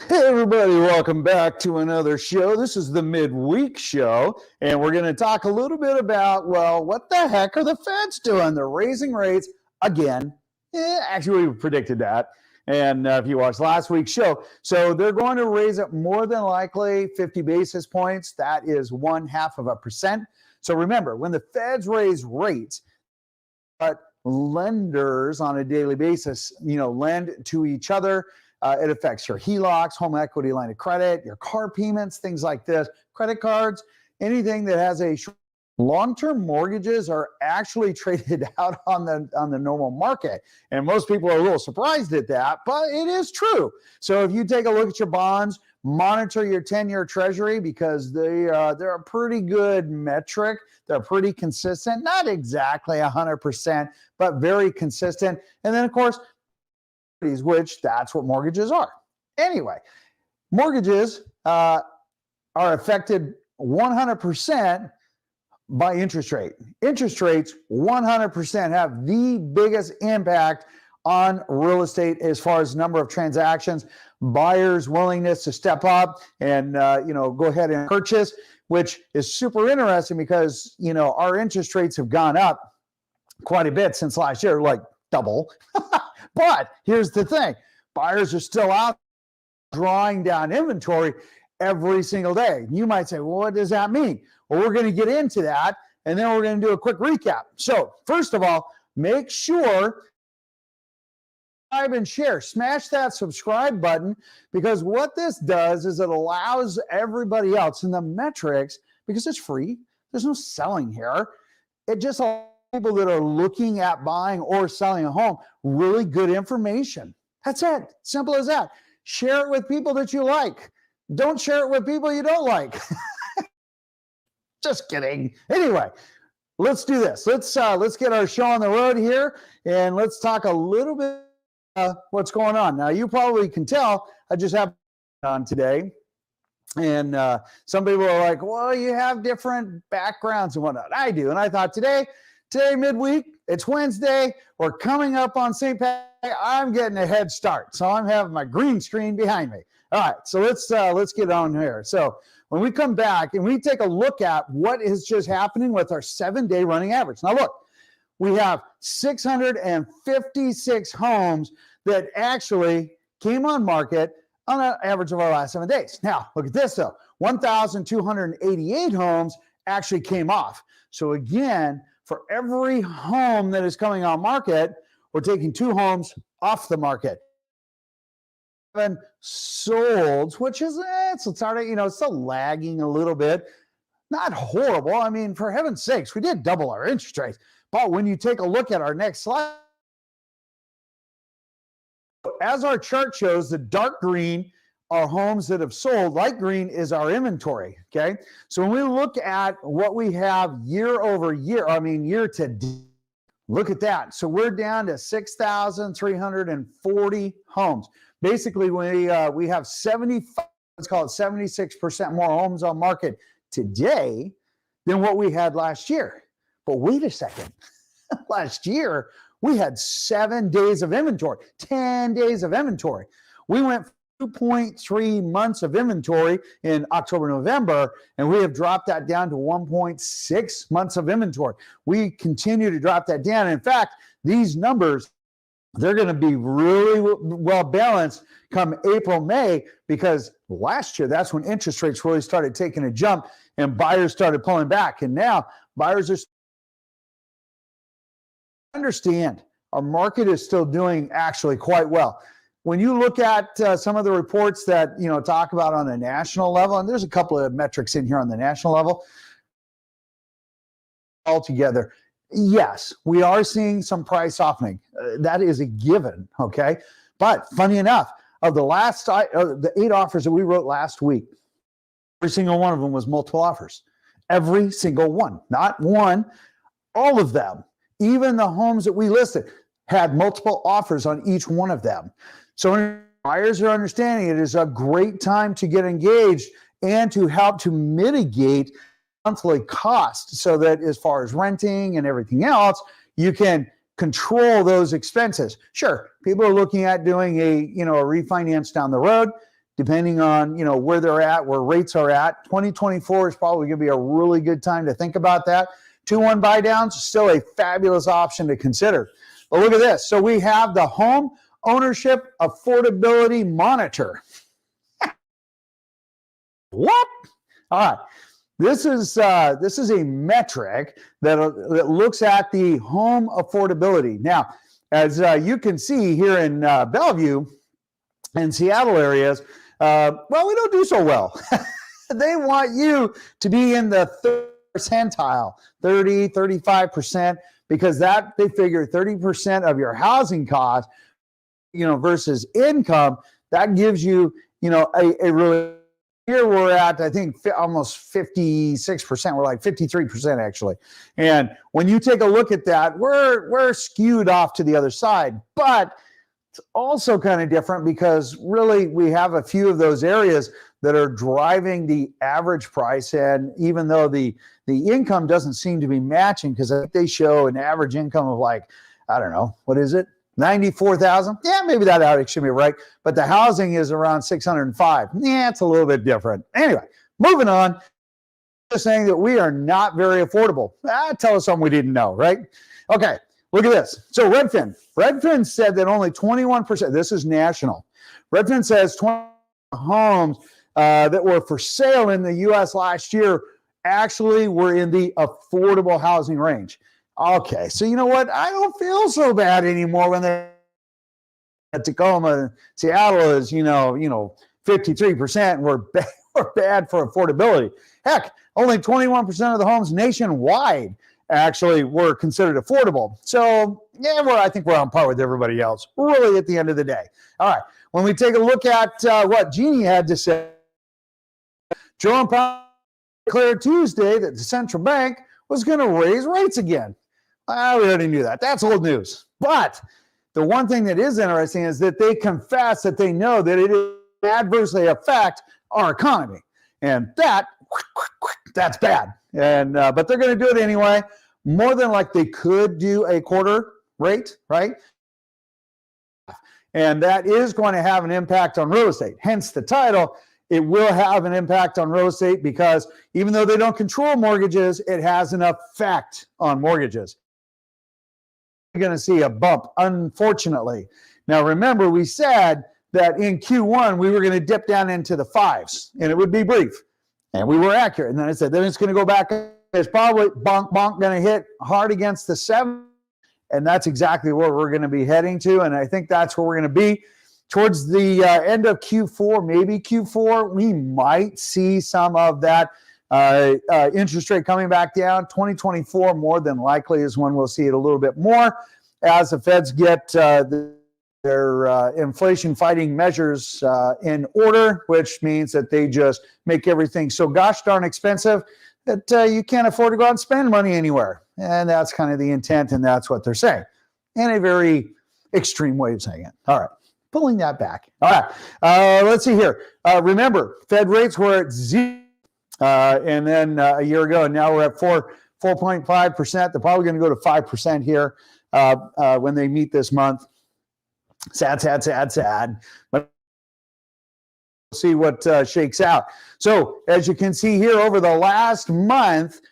Hey everybody, welcome back to another show. This is the midweek show, and we're going to talk a little bit about, well, what the heck are the Feds doing? They're raising rates again. Actually, we predicted that. And if you watched last week's show, so they're going to raise it more than likely 50 basis points. That is 0.5%. So remember, when the Feds raise rates, but lenders on a daily basis, lend to each other. It affects your HELOCs, home equity line of credit, your car payments, things like this, credit cards, anything that has a long-term mortgages are actually traded out on the normal market. And most people are a little surprised at that, but it is true. So if you take a look at your bonds, monitor your 10-year treasury because they're a pretty good metric. They're pretty consistent, not exactly 100%, but very consistent. And then, of course, which that's what mortgages are. Anyway, mortgages are affected 100% by interest rate. Interest rates 100% have the biggest impact on real estate as far as number of transactions, buyers' willingness to step up and go ahead and purchase, which is super interesting because our interest rates have gone up quite a bit since last year, like double. But here's the thing, buyers are still out drawing down inventory every single day. You might say, well, what does that mean? Well, we're going to get into that, and then we're going to do a quick recap. So first of all, make sure subscribe and share. Smash that subscribe button, because what this does is it allows everybody else in the metrics, because it's free, there's no selling here, it just allows people that are looking at buying or selling a home really good information. That's it. Simple as that. Share it with people that you like. Don't share it with people you don't like. Just kidding. Anyway, let's do this. Let's get our show on the road here, and let's talk a little bit what's going on. Now, you probably can tell I just have on today. And some people are like, well, you have different backgrounds and whatnot. I do. And I thought today midweek, it's Wednesday, we're coming up on St. Patrick's Day. I'm getting a head start, so I'm having my green screen behind me. All right, so let's get on here. So when we come back and we take a look at what is just happening with our 7-day running average. Now look, we have 656 homes that actually came on market on an average of our last 7 days. Now look at this though, 1,288 homes actually came off. So again, for every home that is coming on market, we're taking 2 homes off the market. 7 sold, which is it's already, it's still lagging a little bit. Not horrible. I mean, for heaven's sakes, we did double our interest rates. But when you take a look at our next slide, as our chart shows, the dark green are homes that have sold. Light green is our inventory, okay? So when we look at what we have year over year, year to date, look at that. So we're down to 6,340 homes. Basically, we have 75, let's call it 76% more homes on market today than what we had last year. But wait a second. Last year, we had 7 days of inventory, 10 days of inventory. We went 2.3 months of inventory in October, November, and we have dropped that down to 1.6 months of inventory. We continue to drop that down. In fact, these numbers, they're going to be really well balanced come April, May, because last year, that's when interest rates really started taking a jump and buyers started pulling back. And now buyers are understand our market is still doing actually quite well. When you look at some of the reports that talk about on a national level, and there's a couple of metrics in here on the national level, altogether, yes, we are seeing some price softening. That is a given, okay? But funny enough, of the 8 offers that we wrote last week, every single one of them was multiple offers. Every single one, not one, all of them. Even the homes that we listed had multiple offers on each one of them. So buyers are understanding it is a great time to get engaged and to help to mitigate monthly costs so that as far as renting and everything else, you can control those expenses. Sure, people are looking at doing a refinance down the road, depending on where they're at, where rates are at. 2024 is probably going to be a really good time to think about that. 2-1 buy downs, still a fabulous option to consider. But look at this. So we have the Home Ownership Affordability Monitor. What? All right. This is a metric that looks at the home affordability. Now, as you can see here in Bellevue and Seattle areas, we don't do so well. They want you to be in the third percentile, 30, 35%, because that they figure 30% of your housing cost, versus income, that gives you, a really. Here we're at, I think, almost 56%. We're like 53% actually. And when you take a look at that, we're skewed off to the other side. But it's also kind of different because really we have a few of those areas that are driving the average price. And even though the income doesn't seem to be matching, because I think they show an average income of like, I don't know, what is it? 94,000. Yeah, maybe that outage should be right. But the housing is around 605. Yeah, it's a little bit different. Anyway, moving on. Just saying that we are not very affordable. Tell us something we didn't know, right? Okay, look at this. So Redfin said that only 21%, this is national. Redfin says 20 homes that were for sale in the U.S. last year actually were in the affordable housing range. Okay, so you know what? I don't feel so bad anymore when they're at Tacoma, Seattle is 53%. And we're bad for affordability. Heck, only 21% of the homes nationwide actually were considered affordable. So yeah, I think we're on par with everybody else. Really, at the end of the day. All right, when we take a look at what Jeannie had to say, Jerome Powell declared Tuesday that the central bank was going to raise rates again. We already knew that. That's old news. But the one thing that is interesting is that they confess that they know that it will adversely affect our economy. And that's bad. And but they're going to do it anyway. More than like they could do a quarter rate, right? And that is going to have an impact on real estate. Hence the title. It will have an impact on real estate because even though they don't control mortgages, it has an effect on mortgages. Going to see a bump, unfortunately. Now, remember, we said that in Q1, we were going to dip down into the fives, and it would be brief. And we were accurate. And then I said, then it's going to go back. It's probably bonk, bonk, going to hit hard against the 7. And that's exactly where we're going to be heading to. And I think that's where we're going to be. Towards the end of Q4, maybe Q4, we might see some of that interest rate coming back down. 2024 more than likely is when we'll see it a little bit more as the Feds get their inflation fighting measures in order, which means that they just make everything so gosh darn expensive that you can't afford to go out and spend money anywhere. And that's kind of the intent, and that's what they're saying in a very extreme way of saying it. All right. Pulling that back. All right. Let's see here. Remember, Fed rates were at 0. And then a year ago, and now we're at 4.5%. They're probably going to go to 5% here when they meet this month. Sad. But we'll see what shakes out. So as you can see here, over the last month,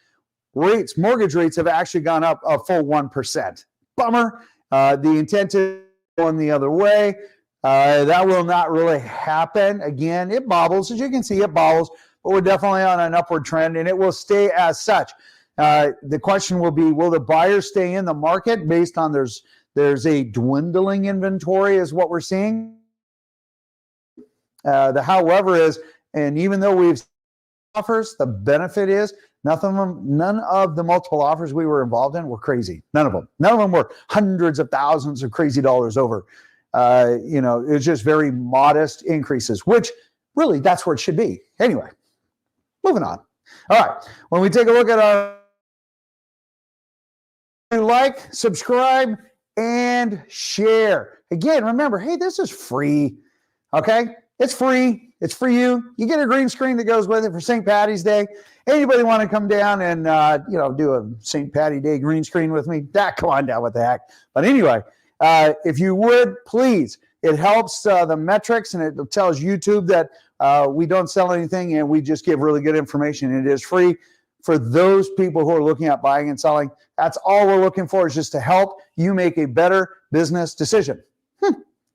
mortgage rates have actually gone up a full 1%. Bummer. The intent is going the other way. That will not really happen. Again, it bobbles. As you can see, it bobbles. But we're definitely on an upward trend, and it will stay as such. The question will be, will the buyers stay in the market based on there's a dwindling inventory is what we're seeing? The however is, and even though we've offers, the benefit is none of the multiple offers we were involved in were crazy. None of them were hundreds of thousands of crazy dollars over. It was just very modest increases, which really that's where it should be. Anyway. Moving on. All right. When we take a look at our like, subscribe, and share. Again, remember, hey, this is free. Okay? It's free. It's for you. You get a green screen that goes with it for St. Patty's Day. Anybody want to come down and do a St. Patty Day green screen with me? Come on down. What the heck? But anyway, if you would, please. It helps the metrics, and it tells YouTube that we don't sell anything and we just give really good information. It is free for those people who are looking at buying and selling. That's all we're looking for, is just to help you make a better business decision.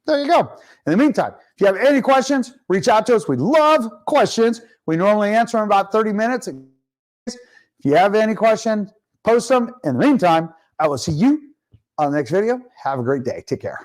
There you go. In the meantime, if you have any questions, reach out to us. We love questions. We normally answer in about 30 minutes. If you have any question, post them. In the meantime, I will see you on the next video. Have a great day. Take care.